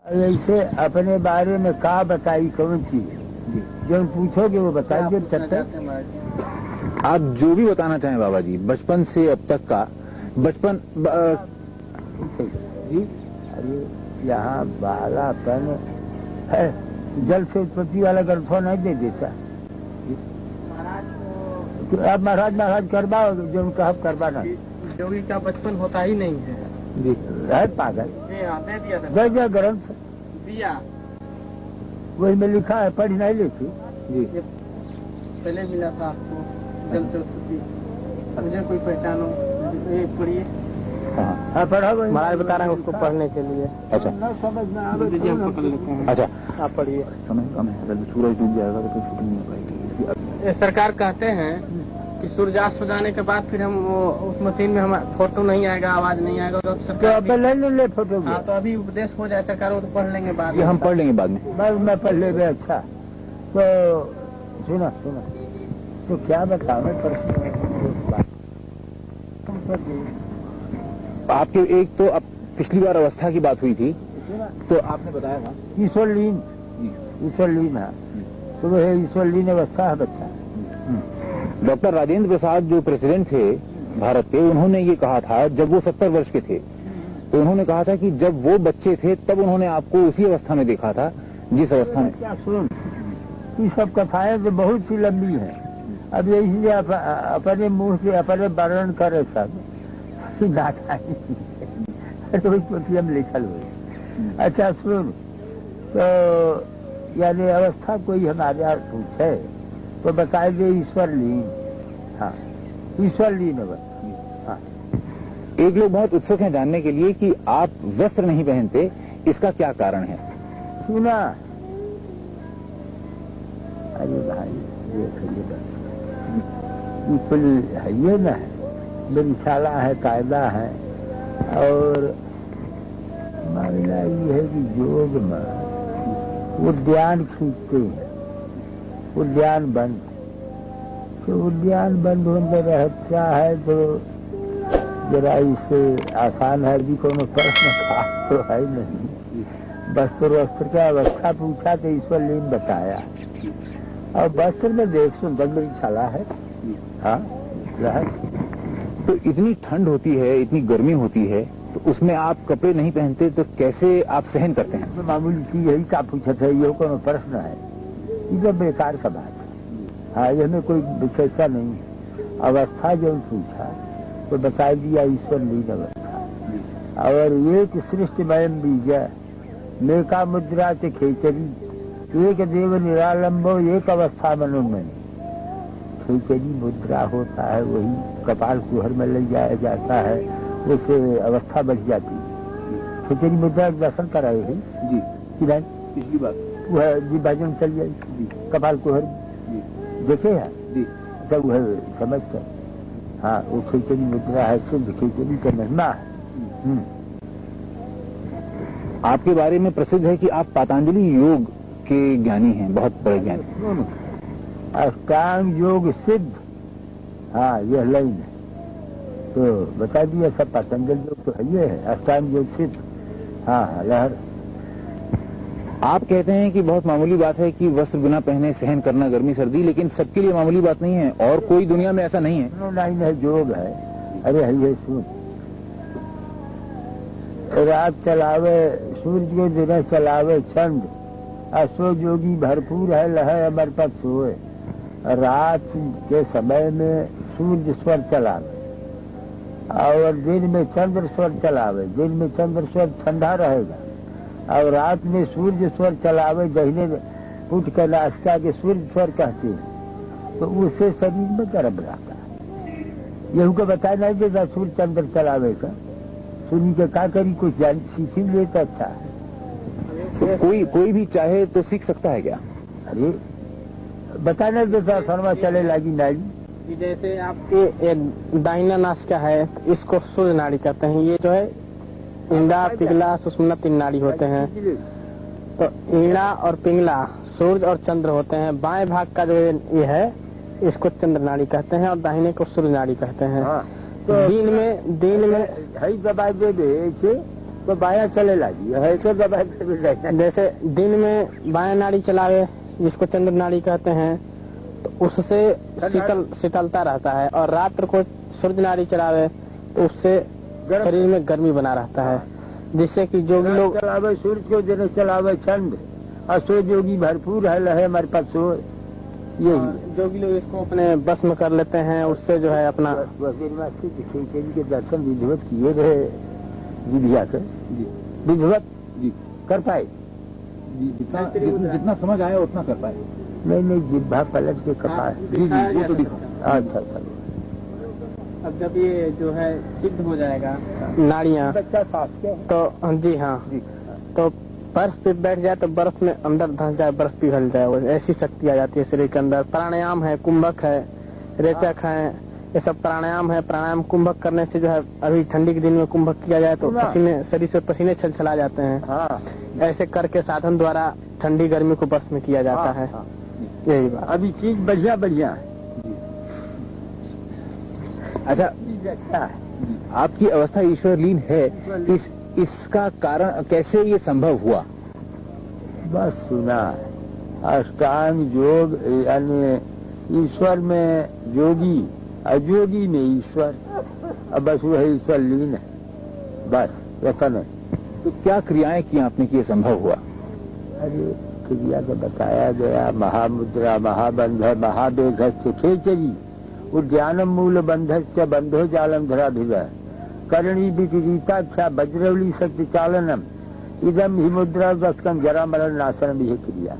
ऐसे अपने बारे में का बताई कौन चीज जो पूछोगे वो बताइए। आप जो भी बताना चाहें बाबा जी, बचपन से अब तक का बचपन जी। अरे यहाँ बालापन है, जल से उत्पत्ति वाला ग्रंथों नहीं दे देता। तो अब महाराज करवाओ जो उनका हक करवाना। जोगी का बचपन होता ही नहीं है है पागल। दे दिया ग्रंथ दिया, वही में लिखा है, पढ़ नहीं लेती जी। पहले मिला था आपको जल से उत्पत्ति, मुझे कोई पहचानो ये पढ़िए। हाँ पढ़ा वही महाराज बता रहे हैं उसको पढ़ने के लिए। अच्छा न समझ में आवे दीजिए हम पकड़ लेते हैं। अच्छा, आप पढ़िए। समय कम है, अगर सूरज डूब जाएगा तो कोई शूटिंग नहीं हो पाएगी। ये सरकार कहते हैं कि सूर्यास्त हो जाने के बाद फिर हम उस मशीन में हम फोटो नहीं आएगा, आवाज नहीं आएगा, तो तो सरकार अब ले ले फोटो। हाँ तो अभी उपदेश हो जाए सरकार, वो तो पढ़ लेंगे बाद ये में। हम पढ़ लेंगे बाद में। बस मैं पढ़ ले गया। अच्छा तो सुना तो क्या बताओ प्रश्न। आपके एक तो अब पिछली बार अवस्था की बात हुई थी तो आपने बताया था ईश्वरलीन है, तो वह ईश्वरलीन अवस्था है बच्चा। डॉक्टर राजेंद्र प्रसाद जो प्रेसिडेंट थे भारत के, उन्होंने ये कहा था जब वो 70 वर्ष के थे, तो उन्होंने कहा था कि जब वो बच्चे थे तब उन्होंने आपको उसी अवस्था में देखा था जिस अवस्था में। क्या सुन, ये सब कथाएं तो बहुत सी लंबी हैं। अब इसलिए अपने मुंह से अपने वर्णन करे सब हम लिखल हुए। अच्छा सुन, तो यानी अवस्था कोई हमारे यहाँ पूछे तो बताए दे ईश्वरलीन। हाँ ईश्वरलीन अवस्था। हाँ एक लोग बहुत उत्सुक हैं जानने के लिए कि आप वस्त्र नहीं पहनते, इसका क्या कारण है? सुना। अरे भाई ये बिल्कुल है, ये न है, मिसाला है, कायदा है। और मामला ये है कि योग में उद्यान खींचते हैं, उद्यान बंद, तो उद्यान बंद होने रहता है तो जरा इसे आसान है भी, कोनो प्रश्न खास तो है नहीं। वस्त्र का अवस्था पूछा तो ईश्वरलीन बताया। और वस्त्र में देख सुंदर मेरी छाला है। हाँ तो इतनी ठंड होती है, इतनी गर्मी होती है, तो उसमें आप कपड़े नहीं पहनते तो कैसे आप सहन करते हैं? तो मामूली चीज यही का पूछत है, ये कोनो प्रश्न है, ये तो बेकार का बात है। हाँ इसमें कोई विशेषता नहीं है। अवस्था जो पूछा तो बता दिया ईश्वरलीन अवस्था। और एक सृष्टिमयम बीज मेका मुद्रा से खेचरी, एक देव निरालंबो एक अवस्था मनोन्मयी। खेचरी मुद्रा होता है, वही कपाल कुहर में ले जाया जाता है, उससे अवस्था बढ़ जाती है। खेचरी मुद्रा दर्शन कराए है जी कि नहीं? पिछली बात वह जी भजन चल जाए जी, कपाल कुहर जी देखे है जी, तब वह समझ कर। हाँ वो खेचरी मुद्रा है, सिद्ध खेचरी का महिमा है। आपके बारे में प्रसिद्ध है कि आप पतंजलि योग के ज्ञानी हैं, बहुत बड़े ज्ञानी। अष्टांग योग सिद्ध, हाँ यह लाइन है तो बता दिया सब। पतंजलि योग तो है, ये है अष्टांग योग सिद्ध। हाँ लहर। आप कहते हैं कि बहुत मामूली बात है कि वस्त्र बिना पहने सहन करना गर्मी सर्दी, लेकिन सबके लिए मामूली बात नहीं है और कोई दुनिया में ऐसा नहीं है। लाइन है, योग है। अरे है ये सुन, रात चलावे सूर्य के दिन चलावे चंद, असो जोगी भरपूर है लहर अमर पर सोए। रात के समय में सूर्य स्वर चलावे और दिन में चंद्र स्वर चलावे। दिन में चंद्र स्वर ठंडा रहेगा और रात में सूर्य स्वर चलावे। दहीने उठ कर नाश्ता के सूर्य स्वर कहते हैं, तो उससे शरीर में गर्म रहता है। यहू को बताया नहीं देता सूर्य चंद्र चलावे का। सुनी के का करी, कुछ जान सीख ले तो अच्छा है। तो कोई भी चाहे तो सीख सकता है क्या? अरे बताना देता शर्मा चले लगी नाली। जैसे आपके दाहिना नासिका है, इसको सूर्य नाड़ी कहते हैं। ये जो है इंडा पिघला सुषुम्ना तीन नाड़ी होते हैं। तो ईड़ा और पिंगला सूर्य और चंद्र होते हैं। बाएं भाग का जो ये है इसको चंद्र नाड़ी कहते हैं और दाहिने को सूर्य नाड़ी कहते हैं। हाँ, तो दिन में है दबा दे ऐसे तो बायां चले लागी है तो दबा जैसे दिन में बायां नाड़ी चलावे, जिसको चंद्र नाड़ी कहते हैं, तो उससे शीतलता रहता है, और रात्र को सूर्य नाड़ी चलावे तो उससे शरीर में गर्मी बना रहता है, जिससे कि जोगी लोग चलावे सूर्य को दिन चलावे चंद, और सो जोगी भरपूर है हमारे पास सो यही जोगी लोग इसको अपने बस में कर लेते हैं, उससे जो है अपना के दर्शन विधिवत किए रहे विधिया से विधिवत कर पाए जितना समझ आया उतना कर पाए। नहीं जिब्भा पलट के कपाए वो तो दिखा। अच्छा। अब जब ये जो है सिद्ध हो जाएगा नाड़ियाँ, बच्चा साफ के तो जी हाँ, तो बर्फ पे बैठ जाए तो बर्फ में अंदर धंस जाए, बर्फ पिघल जाए, वो ऐसी शक्ति आ जाती है शरीर के अंदर। प्राणायाम है, कुंभक है, रेचक है, ये सब प्राणायाम है। प्राणायाम कुंभक करने से जो है, अभी ठंडी के दिन में कुंभक किया जाए तो पसीने, शरीर से पसीने छलछला जाते हैं। ऐसे करके साधन द्वारा ठंडी गर्मी को बस में किया जाता है। यही बात। अभी चीज बढ़िया है। अच्छा, आपकी अवस्था ईश्वरलीन है, इसका कारण कैसे ये संभव हुआ? बस सुना, अष्टांग योग यानी ईश्वर में जोगी, अजोगी में ईश्वर, अब बस वो है ईश्वर लीन है, बस ऐसा नहीं। तो क्या क्रियाएं की आपने कि ये संभव हुआ? अरे क्रिया तो बताया गया, महामुद्रा, महाबंध, महावेग, खेचरी, उद्यानम मूल बंधस्य बंधो जालम धरा भिजा, करणी विपरीताख्या वज्रवली शक्ति चालनम, इदम ही मुद्रा दस्कम जरा मरण नाशनम, यह क्रिया।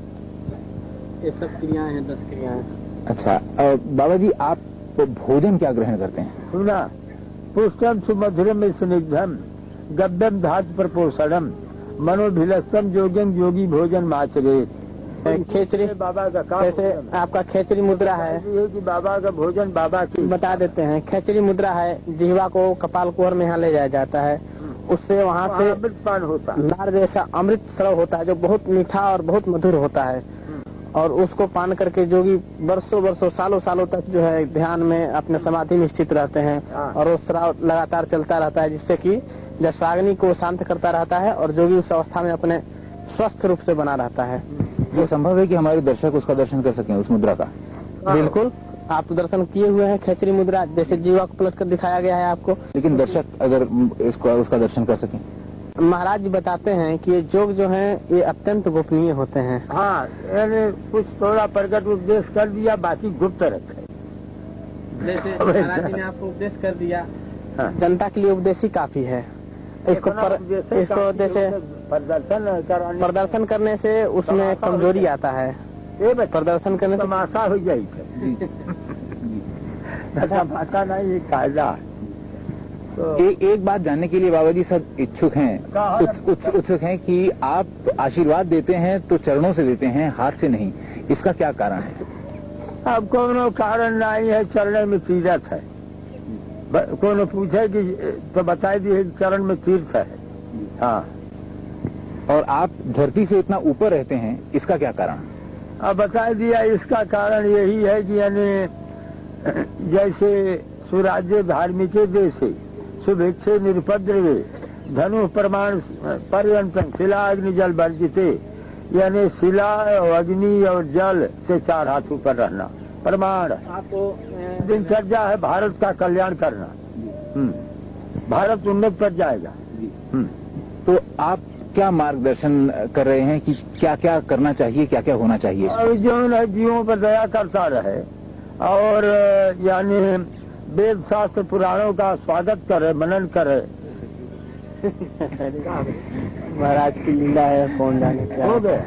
ये सब क्रियाएं हैं, 10 क्रियाएं। अच्छा, बाबा जी आप भोजन क्या ग्रहण करते हैं? सुना, पुष्टम सुमधुरम स्निग्धम गब्यम धातु प्रपोषणम मनोभिलसम जोगम योगी भोजन माचरे। खेचरी बाबा का काम, जैसे आपका खेचरी मुद्रा है कि बाबा का भोजन बाबा की बता देते हैं। खेचरी मुद्रा है, जिह्वा को कपाल कुहर में यहाँ ले जाया जाता है, उससे वहाँ से अमृतपान होता है, नार जैसा अमृत स्राव होता है, जो बहुत मीठा और बहुत मधुर होता है, और उसको पान करके जोगी वर्षों सालों तक जो है ध्यान में अपने समाधि में स्थित रहते हैं, और वो स्राव लगातार चलता रहता है, जिससे कि जठराग्नि को शांत करता रहता है, और जोगी उस अवस्था में अपने स्वस्थ रूप से बना रहता है। ये संभव है कि हमारे दर्शक उसका दर्शन कर सकें, उस मुद्रा का? बिल्कुल, आप तो दर्शन किए हुए हैं खेचरी मुद्रा, जैसे जीवा को पलट कर दिखाया गया है आपको। लेकिन दर्शक अगर इसको उसका दर्शन कर सकें? महाराज जी बताते हैं कि ये योग जो है ये अत्यंत गोपनीय होते हैं। हाँ, यानी कुछ थोड़ा प्रकट उपदेश कर दिया, बाकी गुप्त रखे। जैसे महाराज जी ने आपको उपदेश कर दिया, जनता के लिए उपदेश ही काफी है। इसको जैसे प्रदर्शन करने से उसमें कमजोरी आता है, प्रदर्शन करने से तमाशा हो जाएगी। अच्छा, माता नहीं, ये कायदा। तो एक बात जानने के लिए बाबा जी सब इच्छुक हैं, उत्सुक हैं कि आप आशीर्वाद देते हैं तो चरणों से देते हैं, हाथ से नहीं, इसका क्या कारण है? अब कोनो कारण नहीं है, चरण में तीर्थ है। कोनो पूछे कि तो बताई दी चरण में तीर्थ है। हाँ, और आप धरती से इतना ऊपर रहते हैं, इसका क्या कारण? अब बता दिया, इसका कारण यही है कि यानी जैसे सुराज्य धार्मिक देश शुभेच्छे निरुपद्रवे धनु प्रमाण पर्यंतम शिला अग्नि जल वर्जिते, यानी शिला और अग्नि और जल से 4 हाथ ऊपर रहना प्रमाण। आपको दिनचर्या है भारत का कल्याण करना, भारत उन्नत पर जाएगा। तो आप क्या मार्गदर्शन कर रहे हैं कि क्या क्या करना चाहिए, क्या क्या होना चाहिए? और जो है जीवों पर दया करता रहे, और यानी वेद शास्त्र पुराणों का स्वागत करे, मनन करे। महाराज की लीला है, कौन जाने क्या हो गया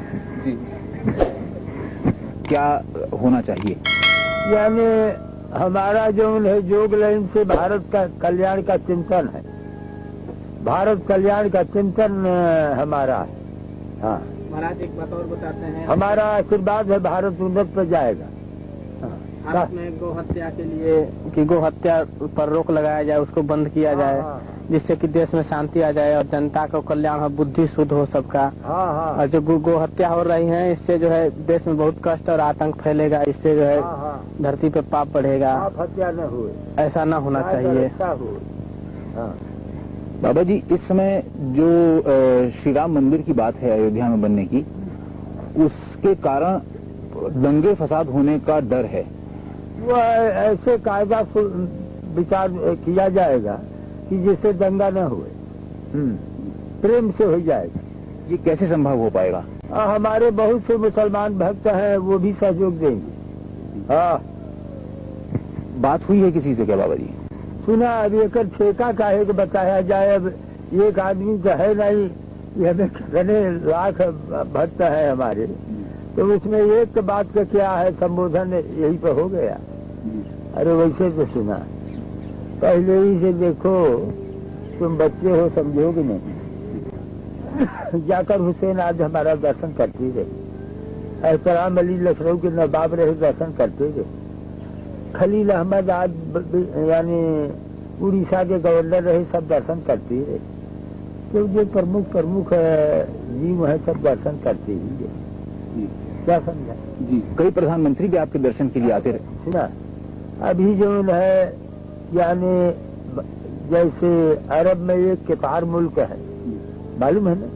जी। क्या होना चाहिए? यानी हमारा जो है योग लाइन से भारत का कल्याण का चिंतन है, भारत कल्याण का चिंतन हमारा है। हाँ महाराज, एक बात और बताते हैं, हमारा आशीर्वाद है, भारत उन्नत पर जाएगा। भारत में गौ हत्या के लिए कि गौ हत्या पर रोक लगाया जाए, उसको बंद किया जाए, जिससे कि देश में शांति आ जाए और जनता को कल्याण हो, बुद्धि शुद्ध हो सबका। और जो गौ हत्या हो रही है, इससे जो है देश में बहुत कष्ट और आतंक फैलेगा, इससे जो है धरती पे पाप बढ़ेगा। हत्या न हो, ऐसा न होना चाहिए। बाबा जी, इस समय जो श्री राम मंदिर की बात है अयोध्या में बनने की, उसके कारण दंगे फसाद होने का डर है। वो ऐसे कायदा विचार किया जाएगा कि जिससे दंगा न हुए, प्रेम से हो जाएगा। ये कैसे संभव हो पाएगा? हमारे बहुत से मुसलमान भक्त हैं, वो भी सहयोग देंगे। हाँ, बात हुई है किसी से क्या बाबा जी? सुना अब एक ठेका काहे को बताया जाए। अब एक आदमी तो है नहीं, ये हमें कितने लाख भक्त है हमारे, तो उसमें एक बात का क्या है, संबोधन यही पे हो गया। अरे वैसे तो सुना, पहले ही से देखो, तुम बच्चे हो समझोगे नहीं। जाकर हुसैन आज हमारा दर्शन करते रहे, एहतराम अली लखनऊ के नवाब रहे, दर्शन करते रहे। खलील अहमद आज यानी उड़ीसा के गवर्नर रहे, सब दर्शन करते रहे। तो जो प्रमुख जीव है सब दर्शन करते ही है। क्या समझा जी? कई प्रधानमंत्री भी आपके दर्शन के लिए आते रहे। सुना, अभी जो है यानी जैसे अरब में एक कतार मुल्क है, मालूम है ना?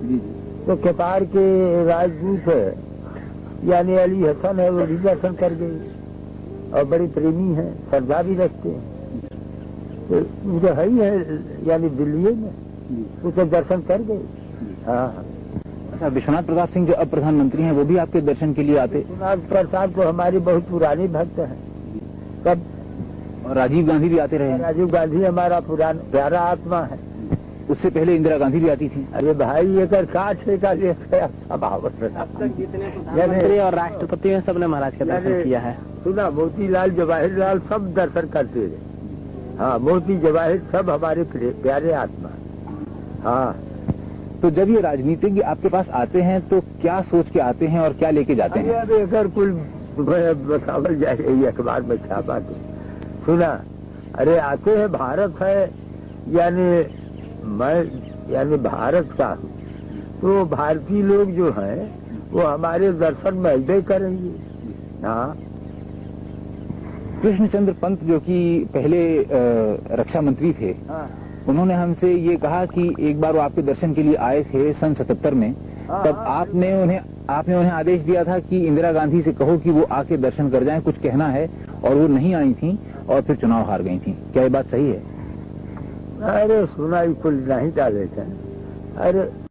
तो कतार के राजदूत है यानी अली हसन है, वो भी दर्शन कर गए और बड़े प्रेमी हैं, श्रद्धा भी रखते हैं। तो मुझे है ही है यानी दिल्ली में, उसे दर्शन कर गए। हाँ। अच्छा, विश्वनाथ प्रताप सिंह जो अब प्रधानमंत्री हैं वो भी आपके दर्शन के लिए आते? विश्वनाथ प्रताप तो हमारे बहुत पुराने भक्त हैं। कब? राजीव गांधी भी आते रहे। राजीव गांधी हमारा पुराना प्यारा आत्मा है। उससे पहले इंदिरा गांधी भी आती थी। अरे भाई एक काट ठेका ले गया प्रधानमंत्री और राष्ट्रपति में सबने महाराज का दर्शन किया है। सुना, मोतीलाल जवाहरलाल सब दर्शन करते रहे। हाँ, मोती जवाहिर सब हमारे प्यारे आत्मा। हाँ। तो जब ये राजनीतिज्ञ आपके पास आते हैं तो क्या सोच के आते हैं और क्या लेके जाते हैं? अरे अगर कुल बतावल जाए यही अखबार में छापा तो सुना। अरे आते हैं, भारत है यानी मैं यानी भारत का हूँ, तो भारतीय लोग जो हैं वो हमारे दर्शन में अजय करेंगे। हाँ। कृष्णचंद्र पंत जो कि पहले रक्षा मंत्री थे, हाँ। उन्होंने हमसे ये कहा कि एक बार वो आपके दर्शन के लिए आए थे सन 77 में, तब आपने उन्हें आदेश दिया था कि इंदिरा गांधी से कहो कि वो आके दर्शन कर जाएं, कुछ कहना है, और वो नहीं आई थी और फिर चुनाव हार गई थी। क्या ये बात सही है? अरे सुना ही कुल नहीं डाले थे। अरे